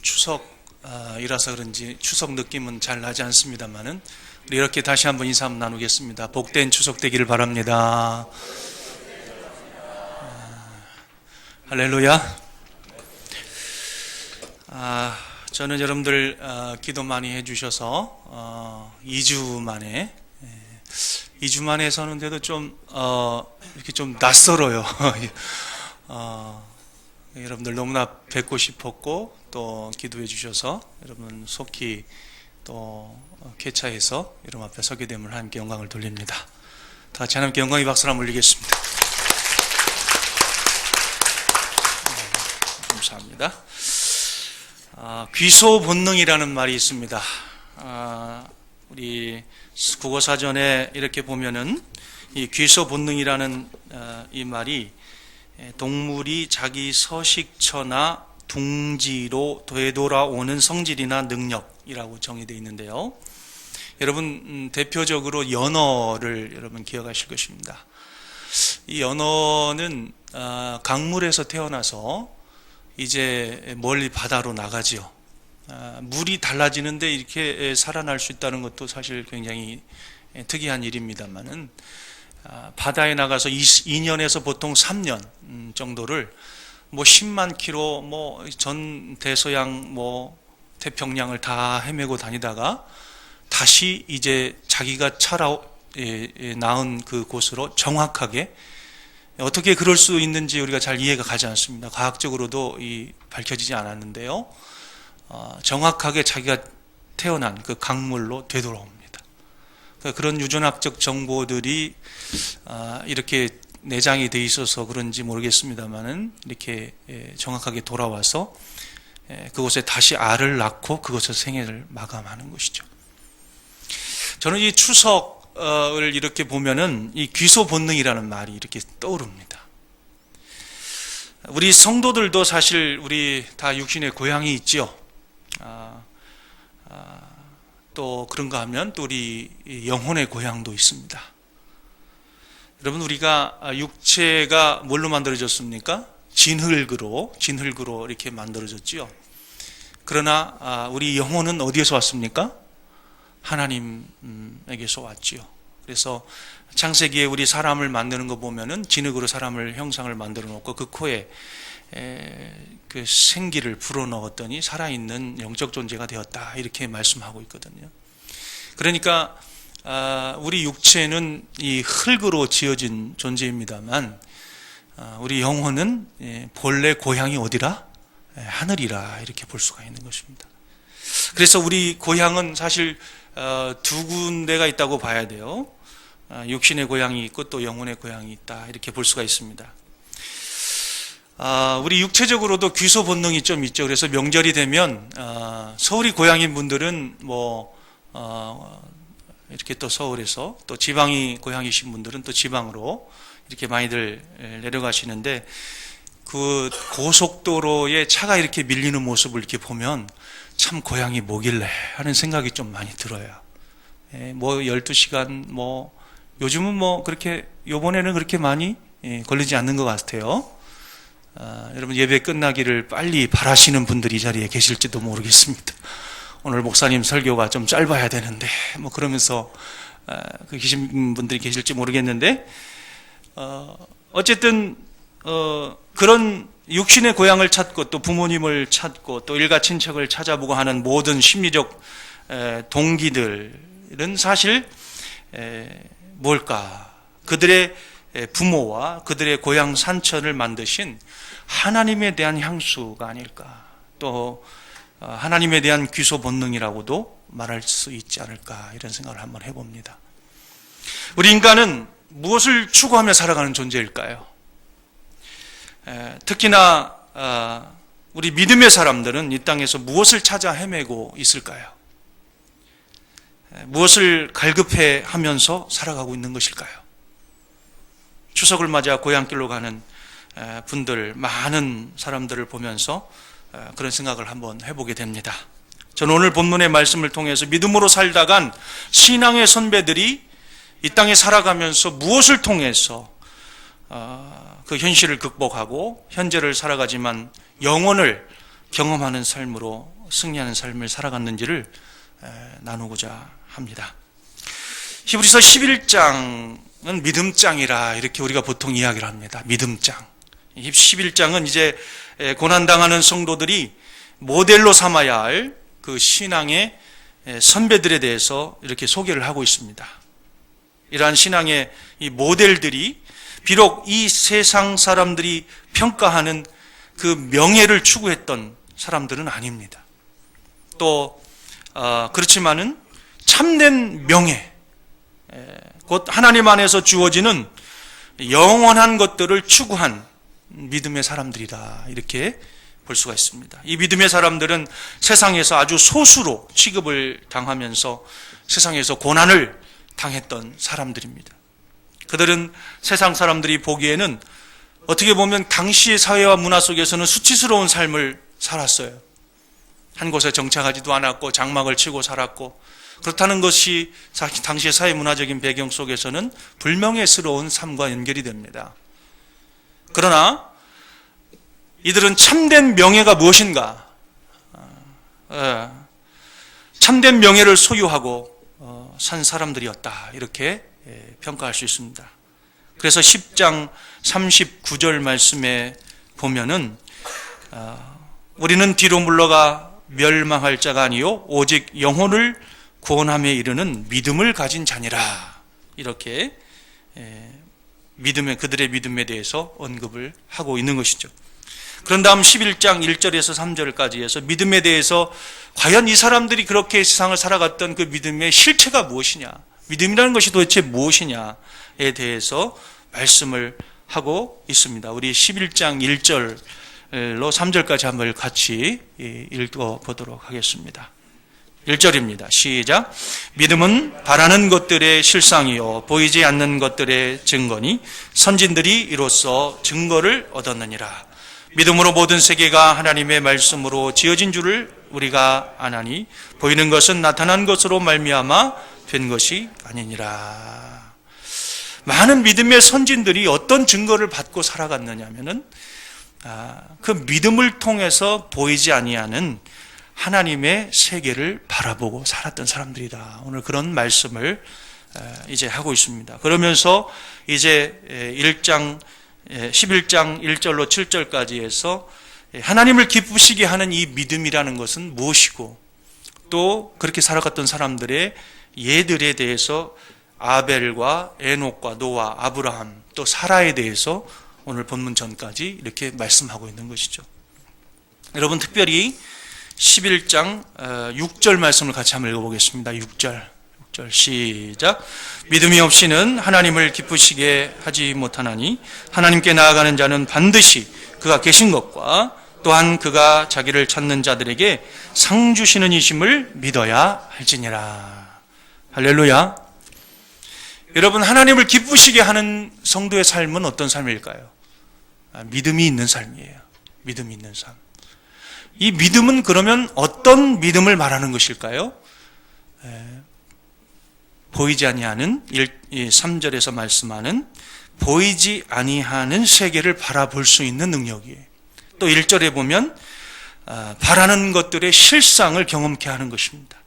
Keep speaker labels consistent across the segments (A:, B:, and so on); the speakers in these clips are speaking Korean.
A: 추석이라서 그런지 추석 느낌은 잘 나지 않습니다만은 우리 이렇게 다시 한번 인사 한번 나누겠습니다. 복된 추석 되기를 바랍니다. 할렐루야. 저는 여러분들 기도 많이 해주셔서 2주 만에 2주 만에 서는데도 좀 이렇게 좀 낯설어요. 여러분들 너무나 뵙고 싶었고 또 기도해 주셔서 여러분 속히 또 쾌차해서 여러분 앞에 서게 됨을 하나님께 영광을 돌립니다. 다 같이 하나님께 영광의 박수를 한번 올리겠습니다. 감사합니다. 귀소 본능이라는 말이 있습니다. 우리 국어 사전에 이렇게 보면은 이 귀소 본능이라는 이 말이 동물이 자기 서식처나 둥지로 되돌아오는 성질이나 능력이라고 정의되어 있는데요. 여러분 대표적으로 연어를 여러분 기억하실 것입니다. 이 연어는 강물에서 태어나서 이제 멀리 바다로 나가지요. 물이 달라지는데 이렇게 살아날 수 있다는 것도 사실 굉장히 특이한 일입니다만은 바다에 나가서 2년에서 보통 3년 정도를 10만 킬로 전 대서양 태평양을 다 헤매고 다니다가 다시 이제 자기가 낳은 그 곳으로 정확하게 어떻게 그럴 수 있는지 우리가 잘 이해가 가지 않습니다. 과학적으로도 밝혀지지 않았는데요. 정확하게 자기가 태어난 그 강물로 되돌아옵니다. 그런 유전학적 정보들이 이렇게 내장이 돼 있어서 그런지 모르겠습니다만은 이렇게 정확하게 돌아와서 그곳에 다시 알을 낳고 그곳에서 생애를 마감하는 것이죠. 저는 이 추석을 이렇게 보면은 이 귀소 본능이라는 말이 이렇게 떠오릅니다. 우리 성도들도 사실 우리 다 육신의 고향이 있죠. 또 그런가 하면 또 우리 영혼의 고향도 있습니다. 여러분 우리가 육체가 뭘로 만들어졌습니까? 진흙으로 이렇게 만들어졌지요. 그러나 우리 영혼은 어디에서 왔습니까? 하나님에게서 왔지요. 그래서 창세기에 우리 사람을 만드는 거 보면은 진흙으로 사람을 형상을 만들어 놓고 그 코에 그 생기를 불어넣었더니 살아있는 영적 존재가 되었다 이렇게 말씀하고 있거든요. 그러니까 우리 육체는 이 흙으로 지어진 존재입니다만 우리 영혼은 본래 고향이 어디라? 하늘이라 이렇게 볼 수가 있는 것입니다. 그래서 우리 고향은 사실 두 군데가 있다고 봐야 돼요. 육신의 고향이 있고 또 영혼의 고향이 있다 이렇게 볼 수가 있습니다. 우리 육체적으로도 귀소 본능이 좀 있죠. 그래서 명절이 되면 서울이 고향인 분들은 이렇게 또 서울에서 또 지방이 고향이신 분들은 또 지방으로 이렇게 많이들 내려가시는데 그 고속도로에 차가 이렇게 밀리는 모습을 이렇게 보면 참 고향이 뭐길래 하는 생각이 좀 많이 들어요. 12시간 요즘은 그렇게 요번에는 그렇게 많이 걸리지 않는 것 같아요. 여러분 예배 끝나기를 빨리 바라시는 분들이 이 자리에 계실지도 모르겠습니다. 오늘 목사님 설교가 좀 짧아야 되는데 그러면서 계신 분들이 계실지 모르겠는데 어쨌든 그런 육신의 고향을 찾고 또 부모님을 찾고 또 일가 친척을 찾아보고 하는 모든 심리적 동기들은 사실 뭘까? 그들의 부모와 그들의 고향 산천을 만드신 하나님에 대한 향수가 아닐까? 또 하나님에 대한 귀소 본능이라고도 말할 수 있지 않을까? 이런 생각을 한번 해봅니다. 우리 인간은 무엇을 추구하며 살아가는 존재일까요? 특히나 우리 믿음의 사람들은 이 땅에서 무엇을 찾아 헤매고 있을까요? 무엇을 갈급해 하면서 살아가고 있는 것일까요? 추석을 맞아 고향길로 가는 분들, 많은 사람들을 보면서 그런 생각을 한번 해보게 됩니다. 저는 오늘 본문의 말씀을 통해서 믿음으로 살다간 신앙의 선배들이 이 땅에 살아가면서 무엇을 통해서 그 현실을 극복하고 현재를 살아가지만 영혼을 경험하는 삶으로 승리하는 삶을 살아갔는지를 나누고자 합니다. 히브리서 11장은 믿음장이라 이렇게 우리가 보통 이야기를 합니다. 믿음장. 11장은 이제 고난당하는 성도들이 모델로 삼아야 할 그 신앙의 선배들에 대해서 이렇게 소개를 하고 있습니다. 이러한 신앙의 이 모델들이 비록 이 세상 사람들이 평가하는 그 명예를 추구했던 사람들은 아닙니다. 또 그렇지만은 참된 명예, 곧 하나님 안에서 주어지는 영원한 것들을 추구한 믿음의 사람들이다, 이렇게 볼 수가 있습니다. 이 믿음의 사람들은 세상에서 아주 소수로 취급을 당하면서 세상에서 고난을 당했던 사람들입니다. 그들은 세상 사람들이 보기에는 어떻게 보면 당시의 사회와 문화 속에서는 수치스러운 삶을 살았어요. 한 곳에 정착하지도 않았고 장막을 치고 살았고, 그렇다는 것이 당시의 사회 문화적인 배경 속에서는 불명예스러운 삶과 연결이 됩니다. 그러나 이들은 참된 명예가 무엇인가? 참된 명예를 소유하고 산 사람들이었다, 이렇게 평가할 수 있습니다. 그래서 10장 39절 말씀에 보면은 우리는 뒤로 물러가 멸망할 자가 아니요 오직 영혼을 구원함에 이르는 믿음을 가진 자니라, 이렇게 그들의 믿음에 대해서 언급을 하고 있는 것이죠. 그런 다음 11장 1절에서 3절까지 해서 믿음에 대해서 과연 이 사람들이 그렇게 세상을 살아갔던 그 믿음의 실체가 무엇이냐, 믿음이라는 것이 도대체 무엇이냐에 대해서 말씀을 하고 있습니다. 우리 11장 1절로 3절까지 한번 같이 읽어보도록 하겠습니다. 1절입니다. 시작. 믿음은 바라는 것들의 실상이요 보이지 않는 것들의 증거니 선진들이 이로써 증거를 얻었느니라. 믿음으로 모든 세계가 하나님의 말씀으로 지어진 줄을 우리가 아나니 보이는 것은 나타난 것으로 말미암아 된 것이 아니니라. 많은 믿음의 선진들이 어떤 증거를 받고 살아갔느냐면은 그 믿음을 통해서 보이지 아니하는 하나님의 세계를 바라보고 살았던 사람들이다. 오늘 그런 말씀을 이제 하고 있습니다. 그러면서 이제 11장 1절로 7절까지 해서 하나님을 기쁘시게 하는 이 믿음이라는 것은 무엇이고, 또 그렇게 살아갔던 사람들의 예들에 대해서 아벨과 에녹과 노아, 아브라함, 또 사라에 대해서 오늘 본문 전까지 이렇게 말씀하고 있는 것이죠. 여러분, 특별히 11장 6절 말씀을 같이 한번 읽어보겠습니다. 6절 시작. 믿음이 없이는 하나님을 기쁘시게 하지 못하나니 하나님께 나아가는 자는 반드시 그가 계신 것과 또한 그가 자기를 찾는 자들에게 상 주시는 이심을 믿어야 할지니라. 할렐루야. 여러분, 하나님을 기쁘시게 하는 성도의 삶은 어떤 삶일까요? 믿음이 있는 삶이에요. 믿음이 있는 삶. 이 믿음은 그러면 어떤 믿음을 말하는 것일까요? 보이지 아니하는 3절에서 말씀하는 보이지 아니하는 세계를 바라볼 수 있는 능력이에요. 또 1절에 보면 바라는 것들의 실상을 경험케 하는 것입니다.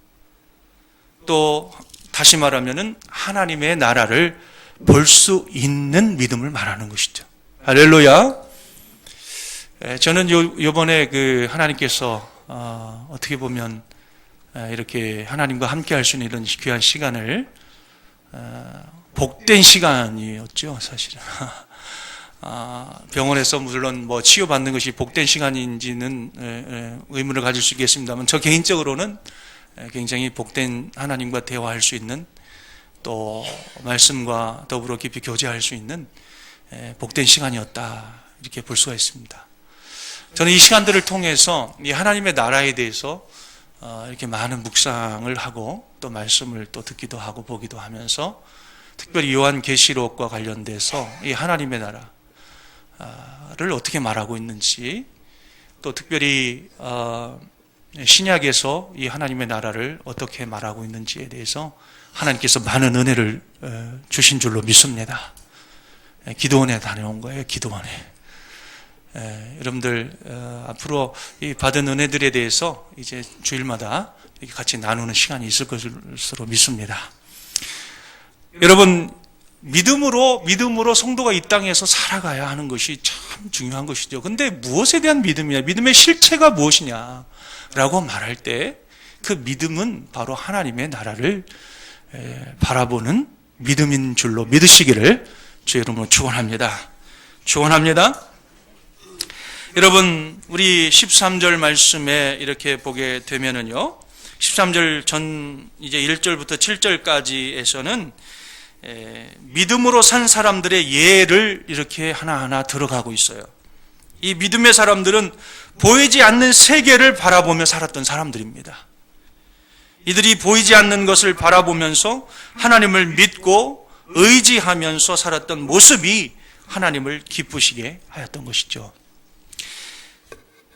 A: 또 다시 말하면은 하나님의 나라를 볼 수 있는 믿음을 말하는 것이죠. 할렐루야. 저는 요번에 하나님께서 어떻게 보면 이렇게 하나님과 함께 할 수 있는 이런 귀한 시간을 복된 시간이었죠, 사실은. 병원에서 물론 치유받는 것이 복된 시간인지는 의문을 가질 수 있겠습니다만, 저 개인적으로는 굉장히 복된 하나님과 대화할 수 있는, 또 말씀과 더불어 깊이 교제할 수 있는 복된 시간이었다, 이렇게 볼 수가 있습니다. 저는 이 시간들을 통해서 이 하나님의 나라에 대해서 이렇게 많은 묵상을 하고 또 말씀을 또 듣기도 하고 보기도 하면서, 특별히 요한계시록과 관련돼서 이 하나님의 나라를 어떻게 말하고 있는지, 또 특별히 신약에서 이 하나님의 나라를 어떻게 말하고 있는지에 대해서 하나님께서 많은 은혜를 주신 줄로 믿습니다. 기도원에 다녀온 거예요. 기도원에. 여러분들 앞으로 이 받은 은혜들에 대해서 이제 주일마다 이렇게 같이 나누는 시간이 있을 것으로 믿습니다. 여러분, 믿음으로 성도가 이 땅에서 살아가야 하는 것이 참 중요한 것이죠. 근데 무엇에 대한 믿음이냐? 믿음의 실체가 무엇이냐라고 말할 때 그 믿음은 바로 하나님의 나라를 바라보는 믿음인 줄로 믿으시기를 주의 이름으로 축원합니다. 축원합니다. 여러분, 우리 13절 말씀에 이렇게 보게 되면은요, 13절 전 이제 1절부터 7절까지에서는 믿음으로 산 사람들의 예를 이렇게 하나하나 들어가고 있어요. 이 믿음의 사람들은 보이지 않는 세계를 바라보며 살았던 사람들입니다. 이들이 보이지 않는 것을 바라보면서 하나님을 믿고 의지하면서 살았던 모습이 하나님을 기쁘시게 하였던 것이죠.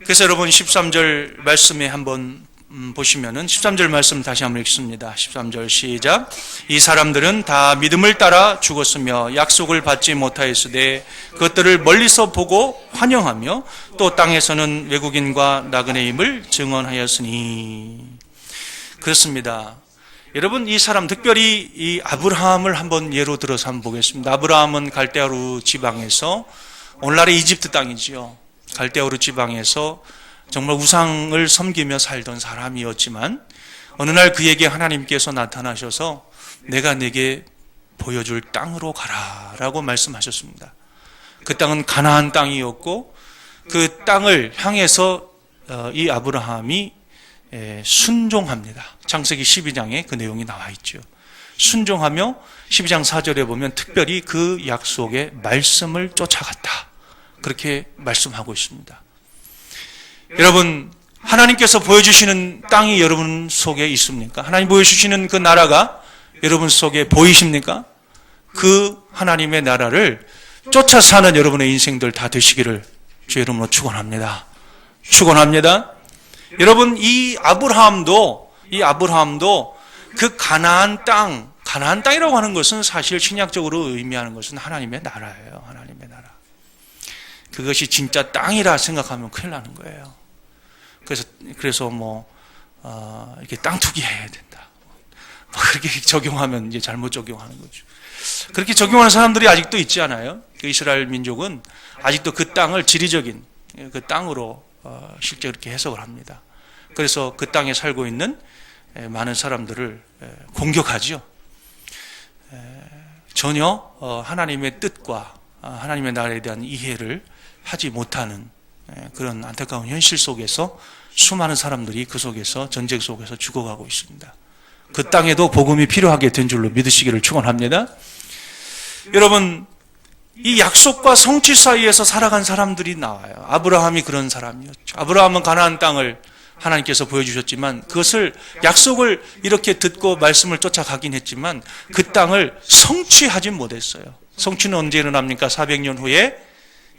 A: 그래서 여러분 13절 말씀에 한번 보시면은 13절 말씀 다시 한번 읽습니다. 13절 시작. 이 사람들은 다 믿음을 따라 죽었으며 약속을 받지 못하였으되 그것들을 멀리서 보고 환영하며 또 땅에서는 외국인과 나그네임을 증언하였으니. 그렇습니다. 여러분, 이 사람 특별히 이 아브라함을 한번 예로 들어서 한번 보겠습니다. 아브라함은 갈대아루 지방에서, 오늘날의 이집트 땅이지요. 갈대아루 지방에서 정말 우상을 섬기며 살던 사람이었지만 어느 날 그에게 하나님께서 나타나셔서 내가 네게 보여줄 땅으로 가라 라고 말씀하셨습니다. 그 땅은 가나안 땅이었고 그 땅을 향해서 이 아브라함이 순종합니다. 창세기 12장에 그 내용이 나와 있죠. 순종하며 12장 4절에 보면 특별히 그 약속의 말씀을 쫓아갔다. 그렇게 말씀하고 있습니다. 여러분, 하나님께서 보여주시는 땅이 여러분 속에 있습니까? 하나님 보여주시는 그 나라가 여러분 속에 보이십니까? 그 하나님의 나라를 쫓아 사는 여러분의 인생들 다 되시기를 주의 이름으로 축원합니다. 축원합니다. 여러분, 이 아브라함도 그 가나안 땅이라고 하는 것은 사실 신약적으로 의미하는 것은 하나님의 나라예요. 하나님의 나라. 그것이 진짜 땅이라 생각하면 큰일 나는 거예요. 그래서 이렇게 땅 투기해야 된다. 그렇게 적용하면 이제 잘못 적용하는 거죠. 그렇게 적용하는 사람들이 아직도 있지 않아요? 그 이스라엘 민족은 아직도 그 땅을 지리적인 그 땅으로 실제 그렇게 해석을 합니다. 그래서 그 땅에 살고 있는 많은 사람들을 공격하죠. 전혀 하나님의 뜻과 하나님의 나라에 대한 이해를 하지 못하는 그런 안타까운 현실 속에서 수많은 사람들이 그 속에서 전쟁 속에서 죽어가고 있습니다. 그 땅에도 복음이 필요하게 된 줄로 믿으시기를 축원합니다. 여러분, 이 약속과 성취 사이에서 살아간 사람들이 나와요. 아브라함이 그런 사람이었죠. 아브라함은 가나안 땅을 하나님께서 보여주셨지만 그것을 약속을 이렇게 듣고 말씀을 쫓아가긴 했지만 그 땅을 성취하지 못했어요. 성취는 언제 일어납니까? 400년 후에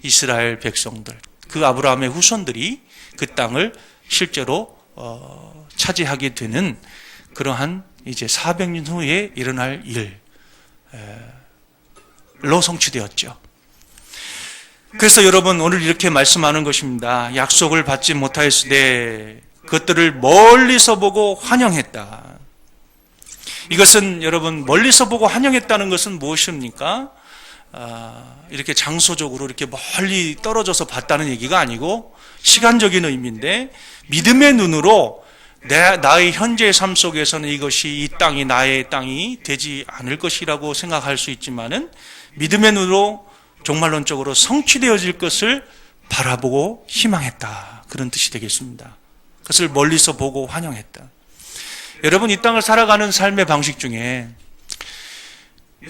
A: 이스라엘 백성들, 그 아브라함의 후손들이 그 땅을 실제로 차지하게 되는 그러한 이제 400년 후에 일어날 일로 성취되었죠. 그래서 여러분, 오늘 이렇게 말씀하는 것입니다. 약속을 받지 못하였으되 그것들을 멀리서 보고 환영했다. 이것은 여러분, 멀리서 보고 환영했다는 것은 무엇입니까? 이렇게 장소적으로 이렇게 멀리 떨어져서 봤다는 얘기가 아니고 시간적인 의미인데, 믿음의 눈으로 나의 현재의 삶 속에서는 이것이 이 땅이 나의 땅이 되지 않을 것이라고 생각할 수 있지만은 믿음의 눈으로 종말론적으로 성취되어질 것을 바라보고 희망했다. 그런 뜻이 되겠습니다. 그것을 멀리서 보고 환영했다. 여러분, 이 땅을 살아가는 삶의 방식 중에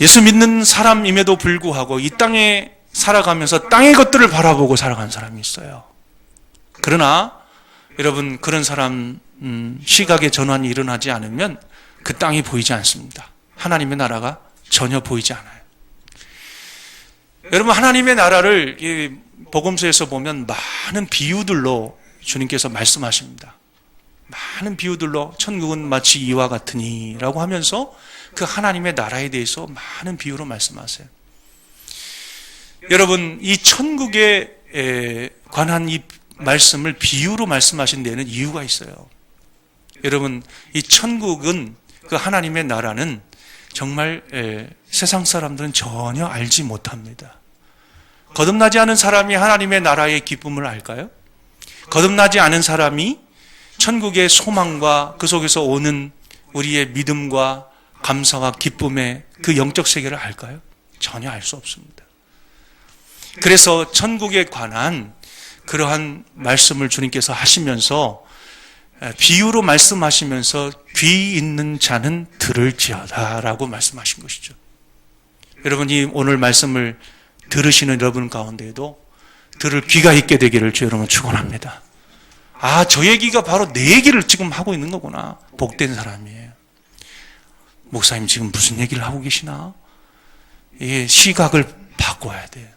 A: 예수 믿는 사람임에도 불구하고 이 땅에 살아가면서 땅의 것들을 바라보고 살아가는 사람이 있어요. 그러나 여러분, 그런 사람 시각의 전환이 일어나지 않으면 그 땅이 보이지 않습니다. 하나님의 나라가 전혀 보이지 않아요. 여러분, 하나님의 나라를 이 복음서에서 보면 많은 비유들로 주님께서 말씀하십니다. 많은 비유들로 천국은 마치 이와 같으니 라고 하면서 그 하나님의 나라에 대해서 많은 비유로 말씀하세요. 여러분, 이 천국의 관한 이 말씀을 비유로 말씀하신 데는 이유가 있어요. 여러분, 이 천국은, 그 하나님의 나라는 정말 세상 사람들은 전혀 알지 못합니다. 거듭나지 않은 사람이 하나님의 나라의 기쁨을 알까요? 거듭나지 않은 사람이 천국의 소망과 그 속에서 오는 우리의 믿음과 감사와 기쁨의 그 영적 세계를 알까요? 전혀 알 수 없습니다. 그래서 천국에 관한 그러한 말씀을 주님께서 하시면서 비유로 말씀하시면서 귀 있는 자는 들을지어다 라고 말씀하신 것이죠. 여러분이 오늘 말씀을 들으시는 여러분 가운데에도 들을 귀가 있게 되기를 주 여러분 축원합니다. 아, 저 얘기가 바로 내 얘기를 지금 하고 있는 거구나. 복된 사람이에요. 목사님 지금 무슨 얘기를 하고 계시나? 이게 시각을 바꿔야 돼요.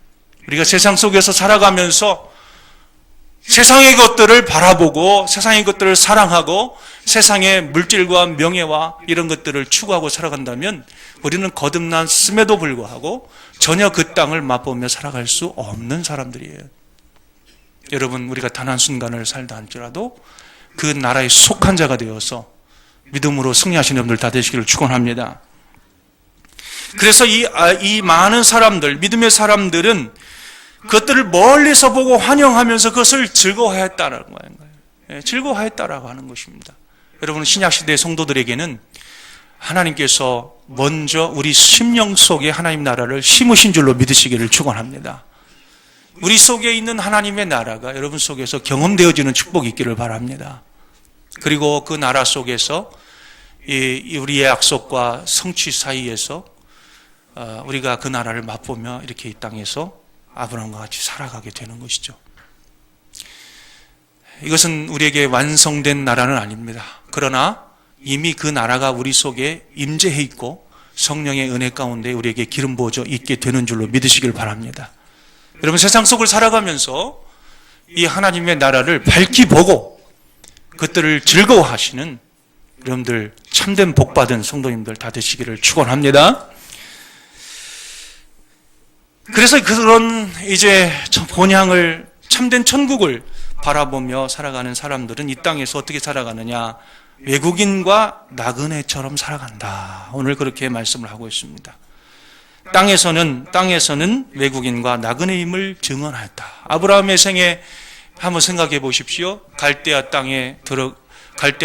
A: 우리가 세상 속에서 살아가면서 세상의 것들을 바라보고 세상의 것들을 사랑하고 세상의 물질과 명예와 이런 것들을 추구하고 살아간다면 우리는 거듭났음에도 불구하고 전혀 그 땅을 맛보며 살아갈 수 없는 사람들이에요. 여러분, 우리가 단 한순간을 살다 할지라도 그 나라에 속한 자가 되어서 믿음으로 승리하시는 분들 다 되시기를 축원합니다. 그래서 이 많은 사람들, 믿음의 사람들은 그것들을 멀리서 보고 환영하면서 그것을 즐거워했다는 거예요. 즐거워했다라고 하는 것입니다. 여러분, 신약시대 성도들에게는 하나님께서 먼저 우리 심령 속에 하나님 나라를 심으신 줄로 믿으시기를 축원합니다. 우리 속에 있는 하나님의 나라가 여러분 속에서 경험되어지는 축복이 있기를 바랍니다. 그리고 그 나라 속에서 우리의 약속과 성취 사이에서 우리가 그 나라를 맛보며 이렇게 이 땅에서 아브라함과 같이 살아가게 되는 것이죠. 이것은 우리에게 완성된 나라는 아닙니다. 그러나 이미 그 나라가 우리 속에 임재해 있고 성령의 은혜 가운데 우리에게 기름 부어져 있게 되는 줄로 믿으시길 바랍니다. 여러분, 세상 속을 살아가면서 이 하나님의 나라를 밝히 보고 그것들을 즐거워하시는 여러분들 참된 복받은 성도님들 다 되시기를 축원합니다. 그래서 그런 이제 본향을 참된 천국을 바라보며 살아가는 사람들은 이 땅에서 어떻게 살아가느냐? 외국인과 나그네처럼 살아간다. 오늘 그렇게 말씀을 하고 있습니다. 땅에서는 외국인과 나그네임을 증언하였다. 아브라함의 생애 한번 생각해 보십시오. 갈대아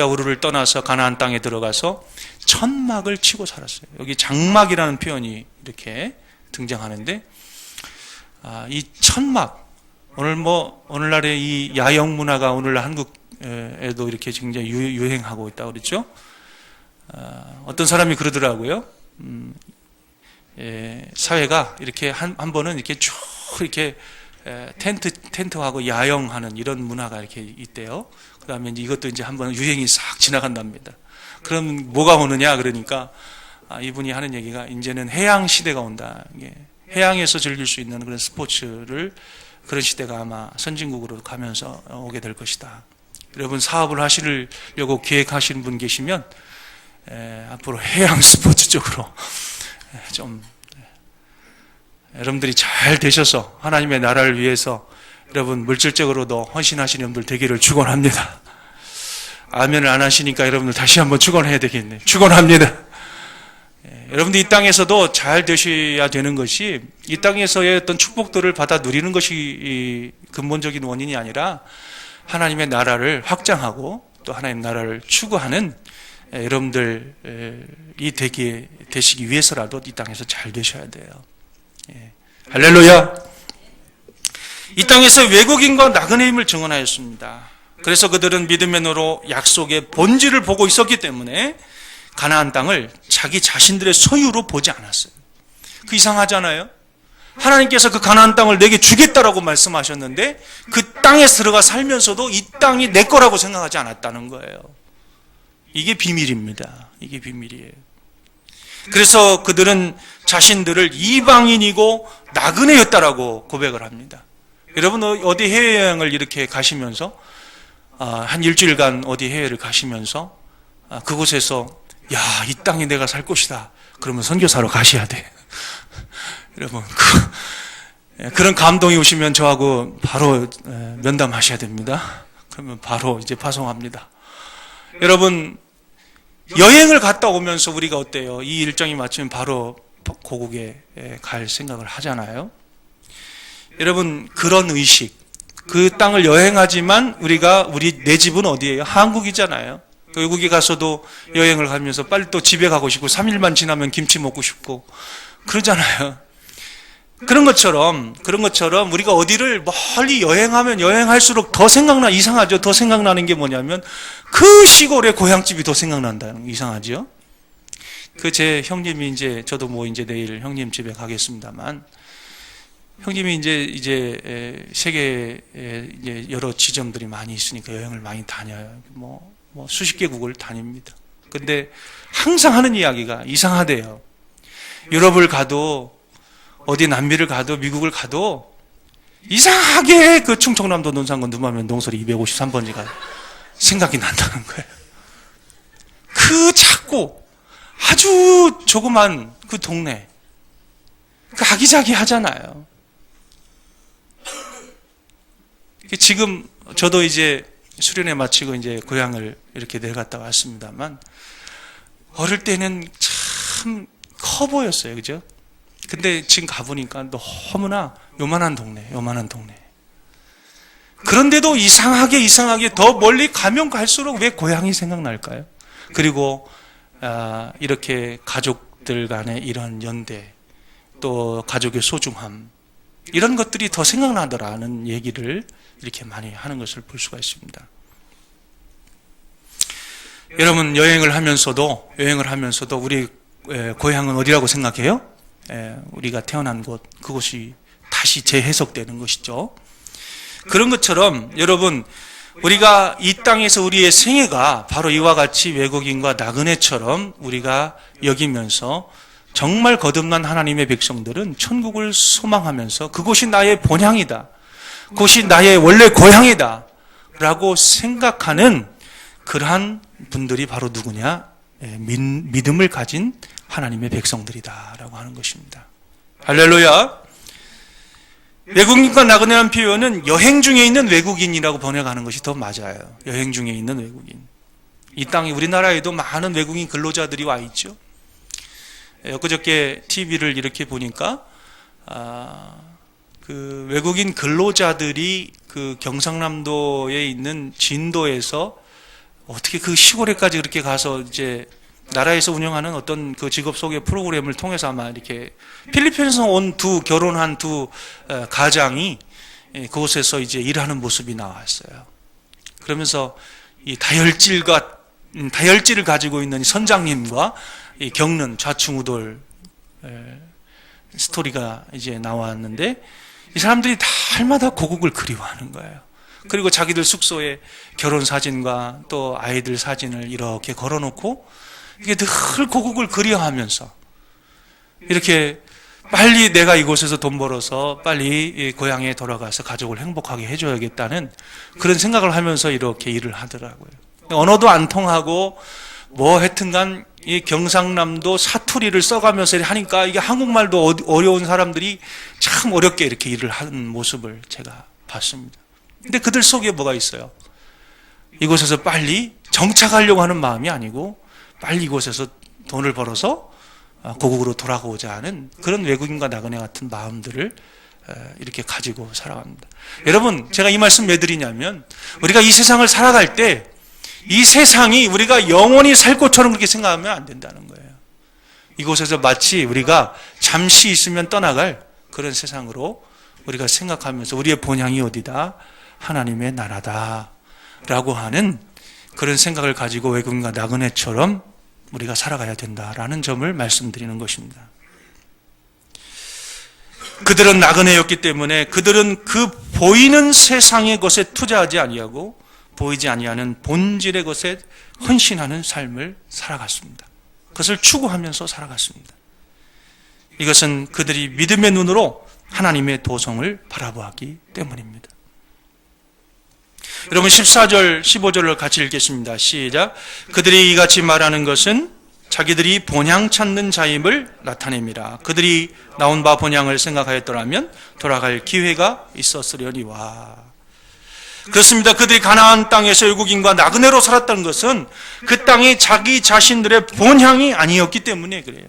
A: 우르를 떠나서 가나안 땅에 들어가서 천막을 치고 살았어요. 여기 장막이라는 표현이 이렇게 등장하는데, 이 천막, 오늘날의 이 야영 문화가 오늘날 한국에도 이렇게 굉장히 유행하고 있다고 그랬죠. 어떤 사람이 그러더라고요. 사회가 이렇게 한 번은 이렇게 쭉 이렇게 텐트하고 야영하는 이런 문화가 이렇게 있대요. 그 다음에 이것도 이제 한번 유행이 싹 지나간답니다. 그럼 뭐가 오느냐? 그러니까, 이분이 하는 얘기가 이제는 해양 시대가 온다. 해양에서 즐길 수 있는 그런 스포츠를, 그런 시대가 아마 선진국으로 가면서 오게 될 것이다. 여러분, 사업을 하시려고 계획하시는 분 계시면, 앞으로 해양 스포츠 쪽으로 좀, 여러분들이 잘 되셔서 하나님의 나라를 위해서 여러분 물질적으로도 헌신하시는 분들 되기를 축원합니다. 아멘을 안 하시니까 여러분들 다시 한번 축원해야 되겠네요. 축원합니다. 여러분들 이 땅에서도 잘 되셔야 되는 것이, 이 땅에서의 어떤 축복들을 받아 누리는 것이 근본적인 원인이 아니라 하나님의 나라를 확장하고 또 하나님의 나라를 추구하는 여러분들이 되시기 위해서라도 이 땅에서 잘 되셔야 돼요. 할렐루야. 이 땅에서 외국인과 나그네임을 증언하였습니다. 그래서 그들은 믿음의 눈으로 약속의 본질을 보고 있었기 때문에 가나안 땅을 자기 자신들의 소유로 보지 않았어요. 그 이상하잖아요. 하나님께서 그 가나안 땅을 내게 주겠다라고 말씀하셨는데 그 땅에 들어가 살면서도 이 땅이 내 거라고 생각하지 않았다는 거예요. 이게 비밀입니다. 이게 비밀이에요. 그래서 그들은 자신들을 이방인이고 나그네였다라고 고백을 합니다. 여러분, 어디 해외여행을 이렇게 가시면서 한 일주일간 어디 해외를 가시면서 그곳에서 이 땅이 내가 살 곳이다. 그러면 선교사로 가셔야 돼. 여러분, 그런 감동이 오시면 저하고 바로 면담하셔야 됩니다. 그러면 바로 이제 파송합니다. 여러분, 여행을 갔다 오면서 우리가 어때요? 이 일정이 마치면 바로 고국에 갈 생각을 하잖아요. 여러분, 그런 의식, 그 땅을 여행하지만 내 집은 어디예요? 한국이잖아요. 외국에 가서도 여행을 가면서 빨리 또 집에 가고 싶고 3일만 지나면 김치 먹고 싶고 그러잖아요. 그런 것처럼 우리가 어디를 멀리 여행하면 여행할수록 더 이상하죠. 더 생각나는 게 뭐냐면 그 시골의 고향집이 더 생각난다는 거. 이상하죠. 제 형님이 저도 내일 형님 집에 가겠습니다만, 형님이 이제 세계에 여러 지점들이 많이 있으니까 여행을 많이 다녀요. 수십 개국을 다닙니다. 근데 항상 하는 이야기가 이상하대요. 유럽을 가도 어디 남미를 가도 미국을 가도 이상하게 그 충청남도 논산군 누마면 농설이 253번지가 생각이 난다는 거예요. 그 작고 아주 조그만 그 동네, 그 아기자기하잖아요. 지금 저도 이제 수련회 마치고 이제 고향을 이렇게 내려갔다 왔습니다만, 어릴 때는 참 커 보였어요, 그죠? 근데 지금 가보니까 너무나 요만한 동네. 그런데도 이상하게 더 멀리 가면 갈수록 왜 고향이 생각날까요? 그리고 이렇게 가족들 간의 이런 연대, 또 가족의 소중함, 이런 것들이 더 생각나더라는 얘기를 이렇게 많이 하는 것을 볼 수가 있습니다. 여러분, 여행을 하면서도 우리 고향은 어디라고 생각해요? 우리가 태어난 곳, 그곳이 다시 재해석되는 것이죠. 그런 것처럼 여러분, 우리가 이 땅에서 우리의 생애가 바로 이와 같이 외국인과 나그네처럼 우리가 여기면서 정말 거듭난 하나님의 백성들은 천국을 소망하면서 그곳이 나의 본향이다, 그곳이 나의 원래 고향이다 라고 생각하는 그러한 분들이 바로 누구냐? 믿음을 가진 하나님의 백성들이다라고 하는 것입니다. 할렐루야. 외국인과 나그네라는 표현은 여행 중에 있는 외국인이라고 번역하는 것이 더 맞아요. 여행 중에 있는 외국인. 이 땅에 우리나라에도 많은 외국인 근로자들이 와 있죠. 엊그저께 TV를 이렇게 보니까 그 외국인 근로자들이 그 경상남도에 있는 진도에서 어떻게 그 시골에까지 그렇게 가서 이제 나라에서 운영하는 어떤 그 직업 소개 프로그램을 통해서 아마 이렇게 필리핀에서 결혼한 두 가장이 그곳에서 이제 일하는 모습이 나왔어요. 그러면서 이 다혈질을 가지고 있는 선장님과 이 겪는 좌충우돌 스토리가 이제 나왔는데, 이 사람들이 달마다 고국을 그리워하는 거예요. 그리고 자기들 숙소에 결혼 사진과 또 아이들 사진을 이렇게 걸어놓고 이게 늘 고국을 그리워하면서 이렇게 빨리 내가 이곳에서 돈 벌어서 빨리 고향에 돌아가서 가족을 행복하게 해줘야겠다는 그런 생각을 하면서 이렇게 일을 하더라고요. 언어도 안 통하고 하여튼간 이 경상남도 사투리를 써가면서 하니까 이게 한국말도 어려운 사람들이 참 어렵게 이렇게 일을 하는 모습을 제가 봤습니다. 근데 그들 속에 뭐가 있어요? 이곳에서 빨리 정착하려고 하는 마음이 아니고 빨리 이곳에서 돈을 벌어서 고국으로 돌아가고자 하는 그런 외국인과 나그네 같은 마음들을 이렇게 가지고 살아갑니다. 여러분, 제가 이 말씀 왜 드리냐면, 우리가 이 세상을 살아갈 때 이 세상이 우리가 영원히 살 곳처럼 그렇게 생각하면 안 된다는 거예요. 이곳에서 마치 우리가 잠시 있으면 떠나갈 그런 세상으로 우리가 생각하면서 우리의 본향이 어디다? 하나님의 나라다 라고 하는 그런 생각을 가지고 외국인과 나그네처럼 우리가 살아가야 된다라는 점을 말씀드리는 것입니다. 그들은 나그네였기 때문에 그들은 그 보이는 세상의 것에 투자하지 아니하고 보이지 아니하는 본질의 것에 헌신하는 삶을 살아갔습니다. 그것을 추구하면서 살아갔습니다. 이것은 그들이 믿음의 눈으로 하나님의 도성을 바라보았기 때문입니다. 여러분, 14절, 15절을 같이 읽겠습니다. 시작. 그들이 이같이 말하는 것은 자기들이 본향 찾는 자임을 나타냅니다. 그들이 나온 바 본향을 생각하였더라면 돌아갈 기회가 있었으려니와. 그렇습니다. 그들이 가나안 땅에서 외국인과 나그네로 살았다는 것은 그 땅이 자기 자신들의 본향이 아니었기 때문에 그래요.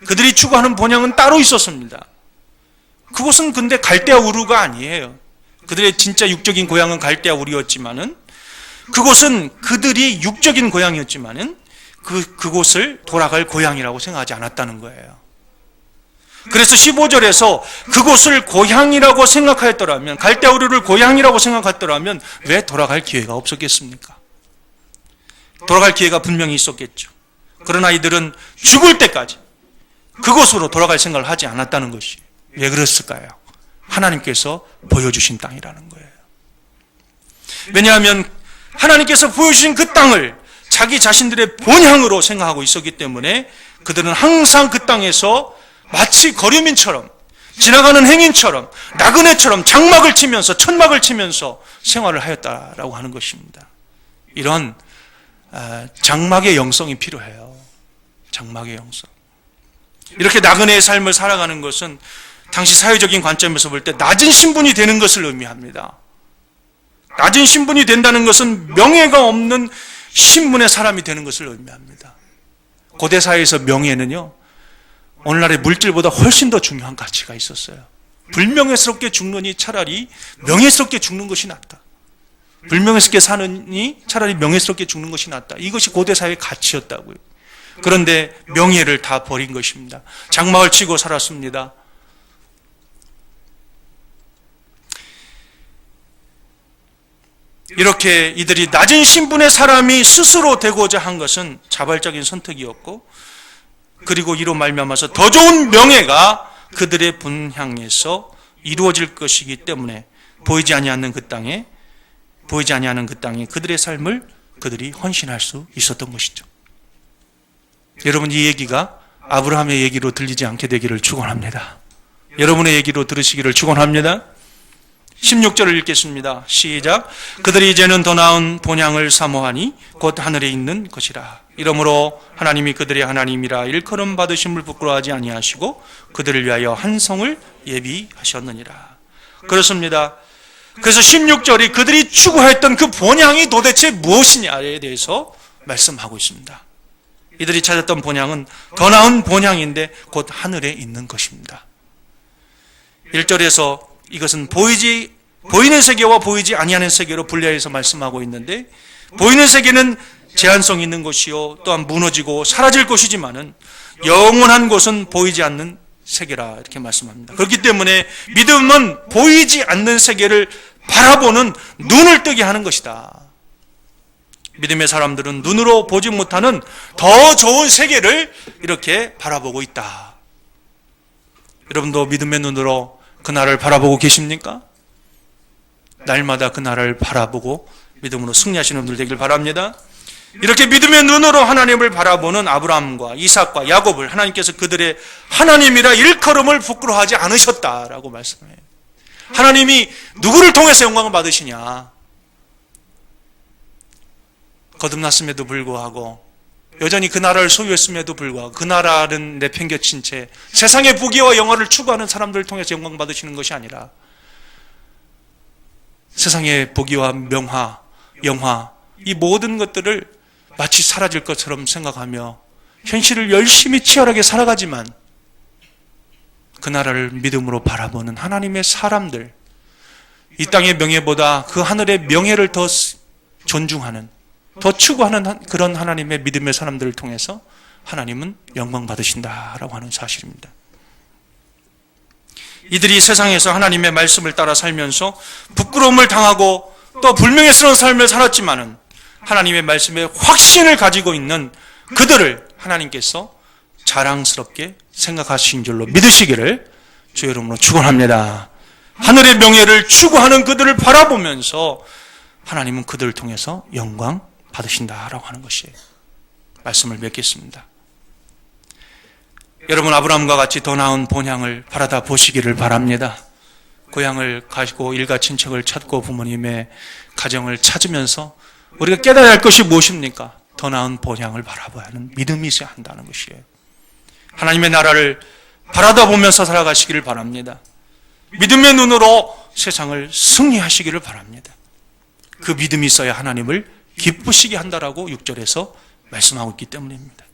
A: 그들이 추구하는 본향은 따로 있었습니다. 그곳은 근데 갈대아 우르가 아니에요. 그들의 진짜 육적인 고향은 갈대아 우르였지만은, 그곳은 그들이 육적인 고향이었지만은 그곳을 돌아갈 고향이라고 생각하지 않았다는 거예요. 그래서 15절에서 그곳을 고향이라고 생각하였더라면, 갈대아 우르를 고향이라고 생각했더라면 왜 돌아갈 기회가 없었겠습니까? 돌아갈 기회가 분명히 있었겠죠. 그러나 이들은 죽을 때까지 그곳으로 돌아갈 생각을 하지 않았다는 것이 왜 그랬을까요? 하나님께서 보여주신 땅이라는 거예요. 왜냐하면 하나님께서 보여주신 그 땅을 자기 자신들의 본향으로 생각하고 있었기 때문에 그들은 항상 그 땅에서 마치 거류민처럼, 지나가는 행인처럼, 나그네처럼 장막을 치면서, 천막을 치면서 생활을 하였다라고 하는 것입니다. 이런 장막의 영성이 필요해요. 장막의 영성. 이렇게 나그네의 삶을 살아가는 것은 당시 사회적인 관점에서 볼 때 낮은 신분이 되는 것을 의미합니다. 낮은 신분이 된다는 것은 명예가 없는 신분의 사람이 되는 것을 의미합니다. 고대 사회에서 명예는요, 오늘날의 물질보다 훨씬 더 중요한 가치가 있었어요. 불명예스럽게 죽느니 차라리 명예스럽게 죽는 것이 낫다. 불명예스럽게 사느니 차라리 명예스럽게 죽는 것이 낫다. 이것이 고대 사회의 가치였다고요. 그런데 명예를 다 버린 것입니다. 장막을 치고 살았습니다. 이렇게 이들이 낮은 신분의 사람이 스스로 되고자 한 것은 자발적인 선택이었고, 그리고 이로 말미암아서 더 좋은 명예가 그들의 본향에서 이루어질 것이기 때문에 보이지 아니하는 그 땅에 그들의 삶을 그들이 헌신할 수 있었던 것이죠. 여러분, 이 얘기가 아브라함의 얘기로 들리지 않게 되기를 축원합니다. 여러분의 얘기로 들으시기를 축원합니다. 16절을 읽겠습니다. 시작. 그들이 이제는 더 나은 본향을 사모하니 곧 하늘에 있는 것이라. 이러므로 하나님이 그들의 하나님이라 일컬음 받으심을 부끄러워하지 아니하시고 그들을 위하여 한 성을 예비하셨느니라. 그렇습니다. 그래서 16절이 그들이 추구했던 그 본향이 도대체 무엇이냐에 대해서 말씀하고 있습니다. 이들이 찾았던 본향은 더 나은 본향인데 곧 하늘에 있는 것입니다. 1절에서 이것은 보이는 세계와 보이지 아니하는 세계로 분리해서 말씀하고 있는데, 보이는 세계는 제한성이 있는 것이요 또한 무너지고 사라질 것이지만은 영원한 곳은 보이지 않는 세계라 이렇게 말씀합니다. 그렇기 때문에 믿음은 보이지 않는 세계를 바라보는 눈을 뜨게 하는 것이다. 믿음의 사람들은 눈으로 보지 못하는 더 좋은 세계를 이렇게 바라보고 있다. 여러분도 믿음의 눈으로 그 나라를 바라보고 계십니까? 날마다 그 나라를 바라보고 믿음으로 승리하시는 분들 되길 바랍니다. 이렇게 믿음의 눈으로 하나님을 바라보는 아브라함과 이삭과 야곱을 하나님께서 그들의 하나님이라 일컬음을 부끄러워하지 않으셨다라고 말씀해요. 하나님이 누구를 통해서 영광을 받으시냐? 거듭났음에도 불구하고, 여전히 그 나라를 소유했음에도 불구하고, 그 나라는 내팽개친 채 세상의 부귀와 영화를 추구하는 사람들을 통해서 영광 받으시는 것이 아니라, 세상의 부귀와 명화, 영화, 이 모든 것들을 마치 사라질 것처럼 생각하며 현실을 열심히 치열하게 살아가지만 그 나라를 믿음으로 바라보는 하나님의 사람들, 이 땅의 명예보다 그 하늘의 명예를 더 존중하는, 더 추구하는 그런 하나님의 믿음의 사람들을 통해서 하나님은 영광 받으신다라고 하는 사실입니다. 이들이 세상에서 하나님의 말씀을 따라 살면서 부끄러움을 당하고 또 불명예스러운 삶을 살았지만은 하나님의 말씀에 확신을 가지고 있는 그들을 하나님께서 자랑스럽게 생각하신 줄로 믿으시기를 주의 이름으로 축원합니다. 하늘의 명예를 추구하는 그들을 바라보면서 하나님은 그들을 통해서 영광 받으신다라고 하는 것이에요. 말씀을 맺겠습니다. 여러분, 아브라함과 같이 더 나은 본향을 바라다 보시기를 바랍니다. 고향을 가지고 일가 친척을 찾고 부모님의 가정을 찾으면서 우리가 깨달아야 할 것이 무엇입니까? 더 나은 본향을 바라봐야 하는 믿음이 있어야 한다는 것이에요. 하나님의 나라를 바라다보면서 살아가시기를 바랍니다. 믿음의 눈으로 세상을 승리하시기를 바랍니다. 그 믿음이 있어야 하나님을 기쁘시게 한다라고 6절에서 말씀하고 있기 때문입니다.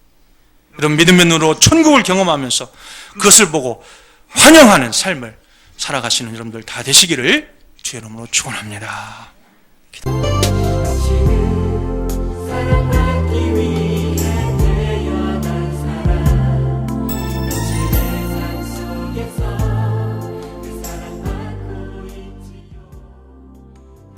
A: 이런 믿음의 눈으로 천국을 경험하면서 그것을 보고 환영하는 삶을 살아가시는 여러분들 다 되시기를 주의 이름으로 축원합니다.
B: 사랑하는